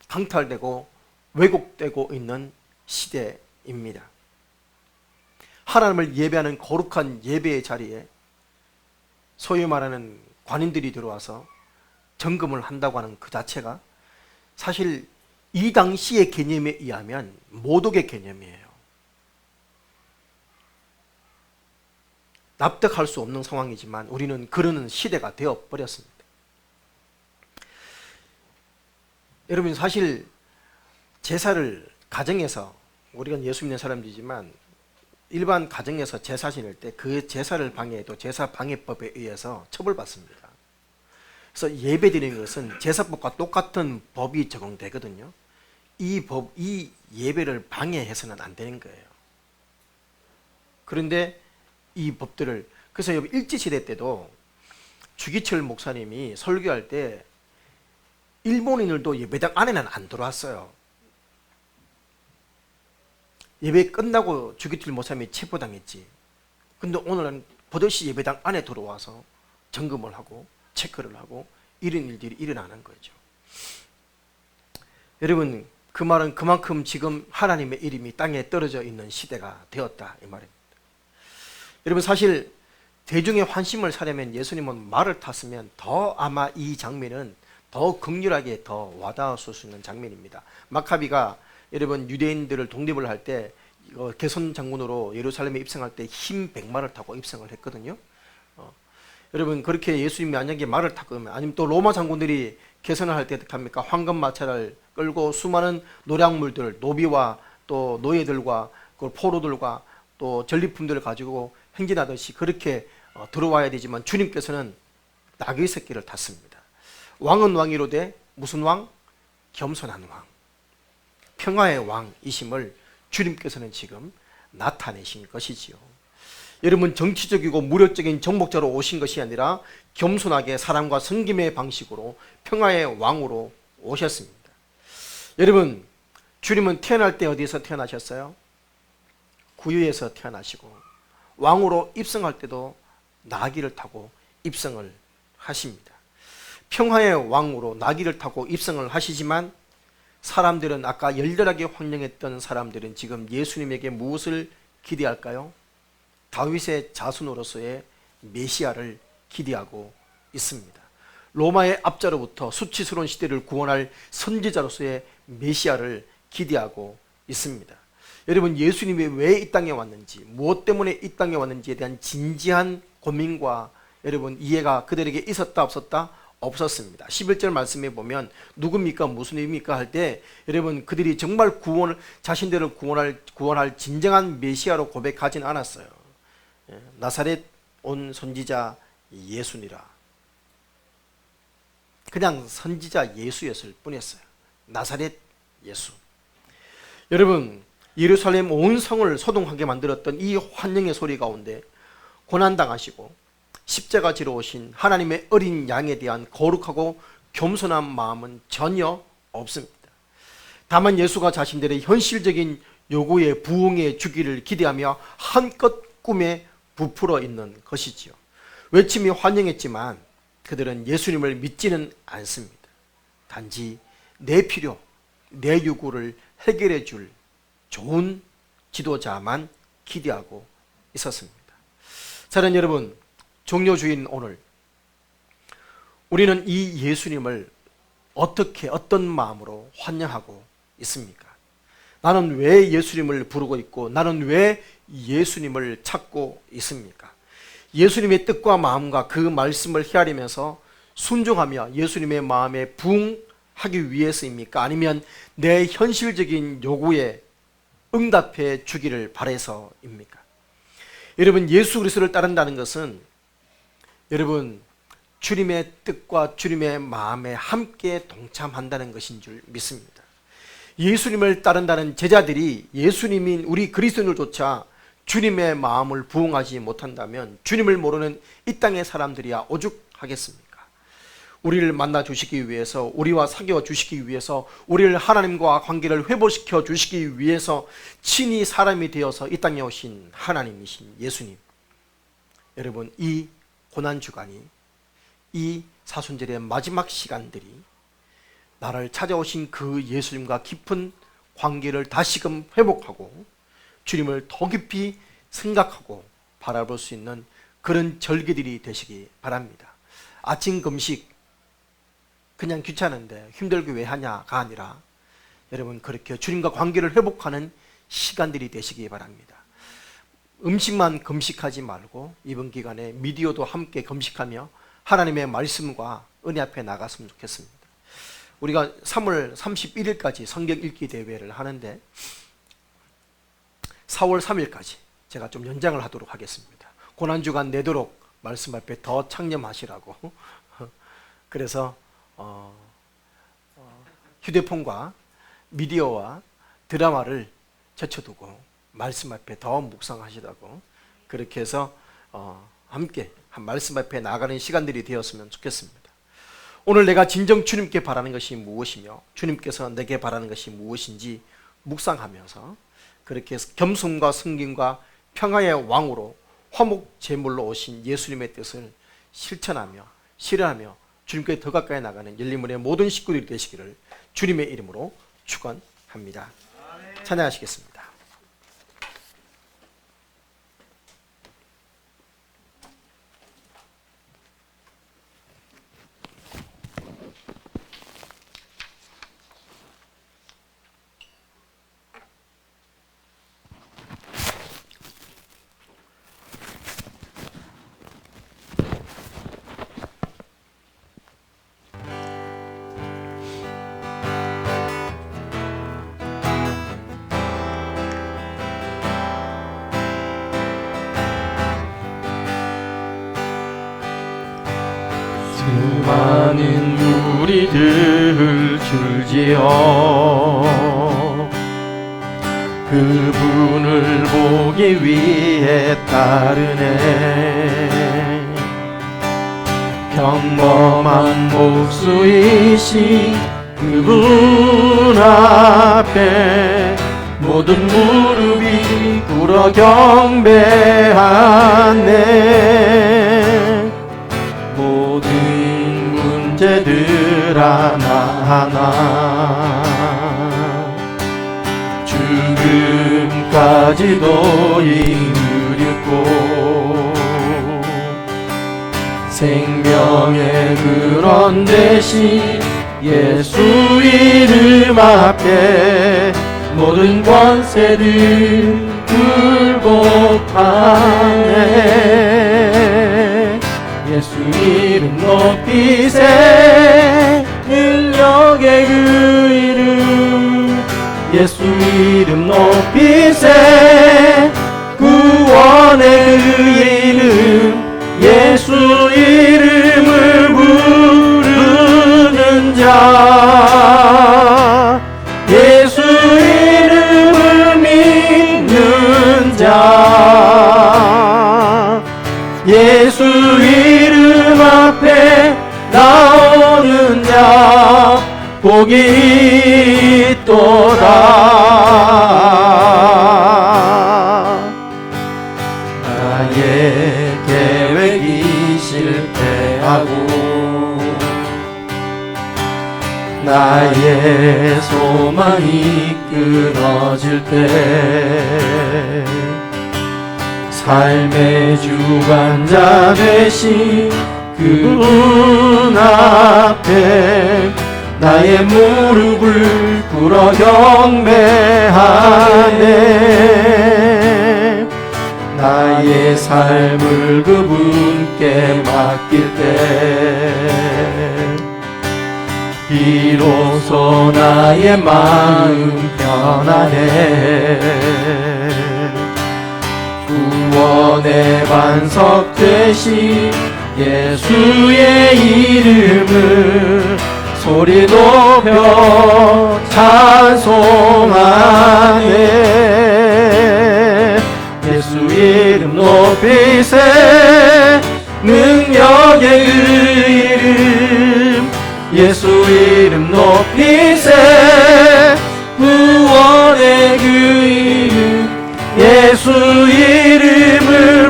강탈되고 왜곡되고 있는 시대입니다. 하나님을 예배하는 거룩한 예배의 자리에 소위 말하는 관인들이 들어와서 점검을 한다고 하는 그 자체가 사실 이 당시의 개념에 의하면 모독의 개념이에요. 납득할 수 없는 상황이지만 우리는 그러는 시대가 되어버렸습니다. 여러분, 사실 제사를 가정에서, 우리가 예수 믿는 사람들이지만 일반 가정에서 제사 지낼 때 그 제사를 방해해도 제사 방해법에 의해서 처벌받습니다. 그래서 예배 드리는 것은 제사법과 똑같은 법이 적용되거든요. 이 예배를 방해해서는 안 되는 거예요. 그런데 이 법들을, 그래서 일제시대 때도 주기철 목사님이 설교할 때 일본인들도 예배당 안에는 안 들어왔어요. 예배 끝나고 주기철 목사님이 체포당했지. 근데 오늘은 버젓이 예배당 안에 들어와서 점검을 하고 체크를 하고 이런 일들이 일어나는 거죠. 여러분, 그 말은 그만큼 지금 하나님의 이름이 땅에 떨어져 있는 시대가 되었다, 이 말입니다. 여러분, 사실 대중의 환심을 사려면 예수님은 말을 탔으면 더 아마 이 장면은 더 극렬하게 더 와닿았을 수 있는 장면입니다. 마카비가 여러분 유대인들을 독립을 할 때 개선 장군으로 예루살렘에 입성할 때 흰 백마를 타고 입성을 했거든요. 여러분, 그렇게 예수님이 만약에 말을 타고 아니면 또 로마 장군들이 개선을 할 때 어떻게 합니까? 황금마차를 끌고 수많은 노량물들, 노비와 또 노예들과 그 포로들과 또 전리품들을 가지고 행진하듯이 그렇게 들어와야 되지만 주님께서는 나귀 새끼를 탔습니다. 왕은 왕이로되 무슨 왕? 겸손한 왕, 평화의 왕이심을 주님께서는 지금 나타내신 것이지요. 여러분, 정치적이고 무력적인 정복자로 오신 것이 아니라 겸손하게 사랑과 섬김의 방식으로 평화의 왕으로 오셨습니다. 여러분, 주님은 태어날 때 어디에서 태어나셨어요? 구유에서 태어나시고 왕으로 입성할 때도 나귀를 타고 입성을 하십니다. 평화의 왕으로 나귀를 타고 입성을 하시지만 사람들은, 아까 열렬하게 환영했던 사람들은 지금 예수님에게 무엇을 기대할까요? 다윗의 자손으로서의 메시아를 기대하고 있습니다. 로마의 압자로부터 수치스러운 시대를 구원할 선지자로서의 메시아를 기대하고 있습니다. 여러분, 예수님이 왜 이 땅에 왔는지, 무엇 때문에 이 땅에 왔는지에 대한 진지한 고민과 여러분 이해가 그들에게 있었다 없었다? 없었습니다. 11절 말씀에 보면 누굽니까? 무슨 의미입니까? 할 때 여러분, 그들이 정말 자신들을 구원할 진정한 메시아로 고백하진 않았어요. 나사렛 온 선지자 예수니라. 그냥 선지자 예수였을 뿐이었어요. 나사렛 예수. 여러분, 예루살렘 온 성을 소동하게 만들었던 이 환영의 소리 가운데 고난당하시고 십자가 지러 오신 하나님의 어린 양에 대한 거룩하고 겸손한 마음은 전혀 없습니다. 다만 예수가 자신들의 현실적인 요구에 부응해 주기를 기대하며 한껏 꿈에 부풀어 있는 것이지요. 외침이 환영했지만 그들은 예수님을 믿지는 않습니다. 단지 내 필요, 내 요구를 해결해 줄 좋은 지도자만 기대하고 있었습니다. 사랑하는 여러분, 종료주인 오늘 우리는 이 예수님을 어떻게 어떤 마음으로 환영하고 있습니까? 나는 왜 예수님을 부르고 있고 나는 왜 예수님을 찾고 있습니까? 예수님의 뜻과 마음과 그 말씀을 헤아리면서 순종하며 예수님의 마음에 부응하기 위해서입니까? 아니면 내 현실적인 요구에 응답해 주기를 바라서입니까? 여러분, 예수 그리스도를 따른다는 것은 여러분 주님의 뜻과 주님의 마음에 함께 동참한다는 것인 줄 믿습니다. 예수님을 따른다는 제자들이 예수님인 우리 그리스도인들조차 주님의 마음을 부응하지 못한다면 주님을 모르는 이 땅의 사람들이야 오죽하겠습니까? 우리를 만나 주시기 위해서, 우리와 사귀어 주시기 위해서, 우리를 하나님과 관계를 회복시켜 주시기 위해서 친히 사람이 되어서 이 땅에 오신 하나님이신 예수님. 여러분, 이 고난주간이, 이 사순절의 마지막 시간들이 나를 찾아오신 그 예수님과 깊은 관계를 다시금 회복하고 주님을 더 깊이 생각하고 바라볼 수 있는 그런 절기들이 되시기 바랍니다. 아침 금식 그냥 귀찮은데 힘들게 왜 하냐가 아니라 여러분 그렇게 주님과 관계를 회복하는 시간들이 되시기 바랍니다. 음식만 금식하지 말고 이번 기간에 미디어도 함께 금식하며 하나님의 말씀과 은혜 앞에 나갔으면 좋겠습니다. 우리가 3월 31일까지 성경 읽기 대회를 하는데 4월 3일까지 제가 좀 연장을 하도록 하겠습니다. 고난주간 내도록 말씀 앞에 더 창념하시라고. 그래서 휴대폰과 미디어와 드라마를 제쳐두고 말씀 앞에 더 묵상하시라고, 그렇게 해서 함께 한 말씀 앞에 나가는 시간들이 되었으면 좋겠습니다. 오늘 내가 진정 주님께 바라는 것이 무엇이며 주님께서 내게 바라는 것이 무엇인지 묵상하면서 그렇게 해서 겸손과 승김과 평화의 왕으로 화목 제물로 오신 예수님의 뜻을 실천하며 실현하며 주님께 더 가까이 나가는 열린문의 모든 식구들이 되시기를 주님의 이름으로 축원합니다. 찬양하시겠습니다. 수많은 무리들 줄지어 그분을 보기 위해 따르네. 평범한 목수이신 그분 앞에 모든 무릎이 꿇어 경배하네. 모든 문제들 하나하나 죽음까지도 이르고 생명의 그런 대신 예수 이름 앞에 모든 권세를 굴복하네. 예수 이름 높이세 능력의 그 이름 예수 이름 높이세 구원의 그 복이 있도다. 나의 계획이 실패하고 나의 소망이 끊어질 때 삶의 주관자 되신 그분 앞에 나의 무릎을 꿇어 경배하네. 나의 삶을 그분께 맡길 때 비로소 나의 마음 편하네. 구원의 반석 되신 예수의 이름을 소리 높여 찬송하네. 예수 이름 높이세. 능력의 그 이름 예수 이름 높이세. 구원의 그 이름 예수 이름을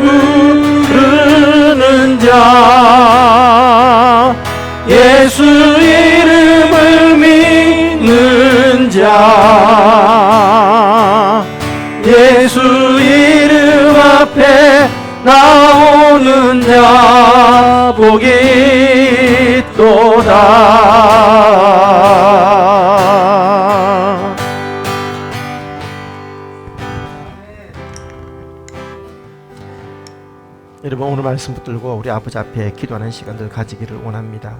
부르는 자 예수 이름을 믿는 자 예수 이름 앞에 나오는 자 복이 있도다. 여러분, 오늘 말씀 붙들고 우리 아버지 앞에 기도하는 시간들 가지기를 원합니다.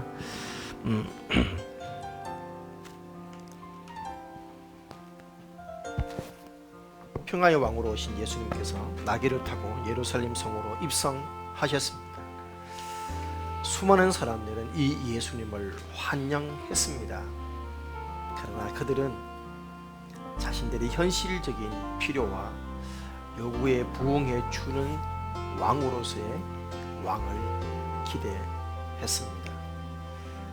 평화의 왕으로 오신 예수님께서 나귀를 타고 예루살렘 성으로 입성하셨습니다. 수많은 사람들은 이 예수님을 환영했습니다. 그러나 그들은 자신들의 현실적인 필요와 요구에 부응해 주는 왕으로서의 왕을 기대했습니다.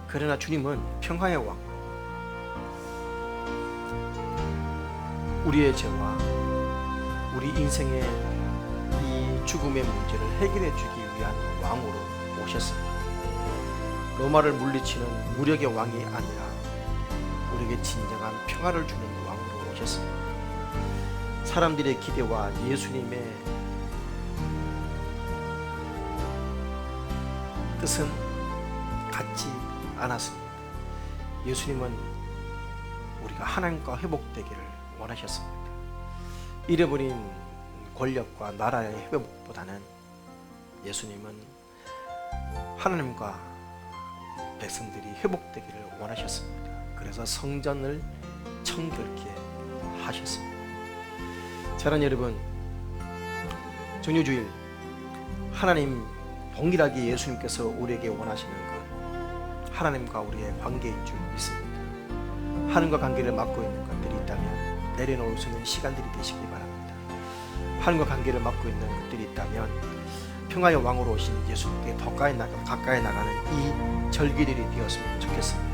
그러나 주님은 평화의 왕, 우리의 죄와 우리 인생의 이 죽음의 문제를 해결해 주기 위한 왕으로 오셨습니다. 로마를 물리치는 무력의 왕이 아니라 우리에게 진정한 평화를 주는 왕으로 오셨습니다. 사람들의 기대와 예수님의 뜻은 같지 않았습니다. 예수님은 우리가 하나님과 회복되기를 원하셨습니다. 잃어버린 권력과 나라의 회복보다는 예수님은 하나님과 백성들이 회복되기를 원하셨습니다. 그래서 성전을 청결케 하셨습니다. 사랑하는 여러분, 정유주일 하나님 동일하게 예수님께서 우리에게 원하시는 것, 하나님과 우리의 관계인 줄 믿습니다. 하나님과 관계를 맡고 있는 것들이 있다면 내려놓을 수 있는 시간들이 되시기 바랍니다. 하나님과 관계를 맡고 있는 것들이 있다면 평화의 왕으로 오신 예수님께 더 가까이 나가는 이 절기들이 되었으면 좋겠습니다.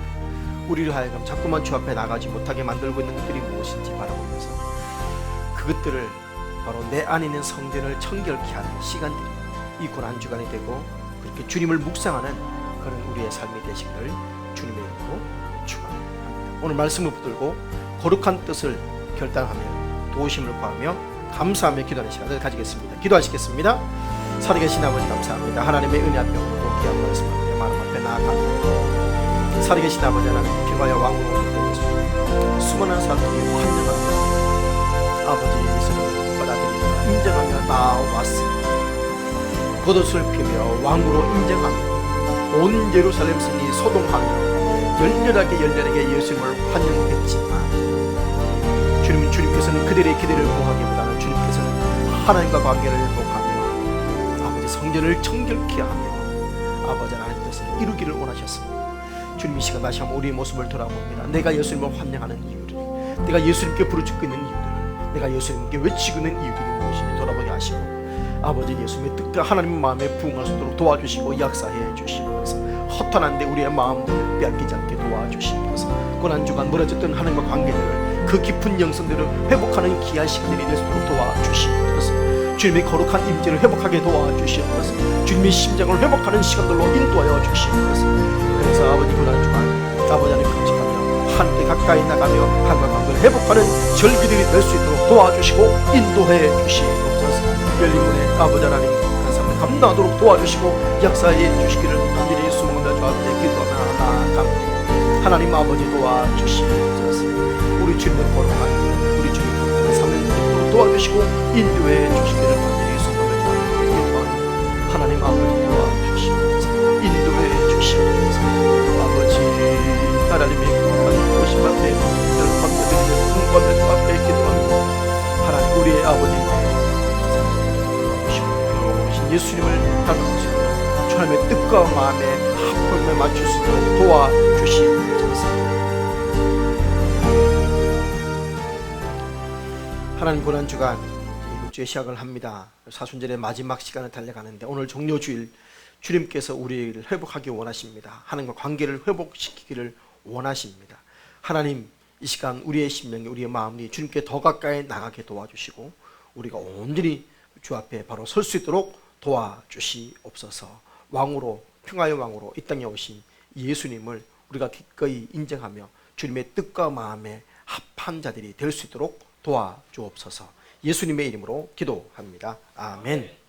우리를 하여금 자꾸만 주 앞에 나가지 못하게 만들고 있는 것들이 무엇인지 바라보면서 그것들을 바로 내 안에 있는 성전을 청결케 하는 시간들이 이 고난주간이 되고 그렇게 주님을 묵상하는 그런 우리의 삶이 되시기를 주님의 이름으로 축원합니다. 오늘 말씀을 붙들고 거룩한 뜻을 결단하며 도우심을 구하며 감사하며 기도하는 시간을 가지겠습니다. 기도하시겠습니다. 살아계신 아버지 감사합니다. 하나님의 은혜 앞에 오고 귀한 말씀 앞에 마음 앞에 나아갑니다. 살아계신 아버지 하나님, 평화의 왕으로 오신 예수, 수많은 사람들이 환영합니다. 아버지의 예수를 받아들이며 인정하며 나왔습니다. 겉옷을 피며 왕으로 인정하며 온 예루살렘 성이 소동하며 열렬하게 예수님을 환영했지만 주님께서는 그들의 기대를 구하기보다는 주님께서는 하나님과 관계를 회복하며 아버지 성전을 청결케 하며 아버지 하나님의 뜻을 이루기를 원하셨습니다. 주님, 이 시간 다시 한번 우리의 모습을 돌아봅니다. 내가 예수님을 환영하는 이유를, 내가 예수님께 부르짖고 있는 이유들을, 내가 예수님께 외치고 있는 이유들이 무엇인지 돌아보게 하시고 아버지 예수님의 뜻과 하나님의 마음에 부응할 수 있도록 도와주시고 역사해 주시면서 허탄한데 우리의 마음들을 빼앗기지 않게 도와주시옵소서. 고난주간 멀어졌던 하나님과 관계들을 그 깊은 영성들을 회복하는 귀한 시간들이 될 수 있도록 도와주시옵소서. 주님의 거룩한 임재를 회복하게 도와주시옵소서. 주님의 심장을 회복하는 시간들로 인도하여 주시옵소서. 그래서 아버지 고난주간 아버지 하나님 금식하며 함께 가까이 나가며 하나님과 관계를 회복하는 절기들이 될 수 있도록 도와주시고 인도해 주시옵소서. 열린 문에 아버지 하나님 감사합니다. 감당하도록 도와주시고 역사해 주시기를 간절히 소망하며 주 앞에 기도하며 나아갑니다. 하나님 아버지 도와주시옵소서. 우리 주님의 거룩한 우리 주님의 거룩한 삶을 도와주시고 인도해 주시기를 간절히 소망하며 주 앞에 기도하며 하나님 아버지 도와주시옵소서. 인도해 주시옵소서. 아버지 하나님의 거룩한 오심 앞에 여러분 박수드리며 궁금하며 주 앞에 기도합니다. 하나님 우리의 아버지 예수님을 닮으시고 주님의 뜻과 마음에 합심에 맞출 수 있도록 도와주시옵소서. 하나님 고난주간 이번 주에 시작을 합니다. 사순절의 마지막 시간을 달려가는데 오늘 종료주일 주님께서 우리를 회복하기 원하십니다. 하나님과 관계를 회복시키기를 원하십니다. 하나님 이 시간 우리의 심령이 우리의 마음이 주님께 더 가까이 나가게 도와주시고 우리가 온전히 주 앞에 바로 설 수 있도록 도와주시옵소서. 왕으로 평화의 왕으로 이 땅에 오신 예수님을 우리가 기꺼이 인정하며 주님의 뜻과 마음에 합한 자들이 될 수 있도록 도와주옵소서. 예수님의 이름으로 기도합니다. 아멘.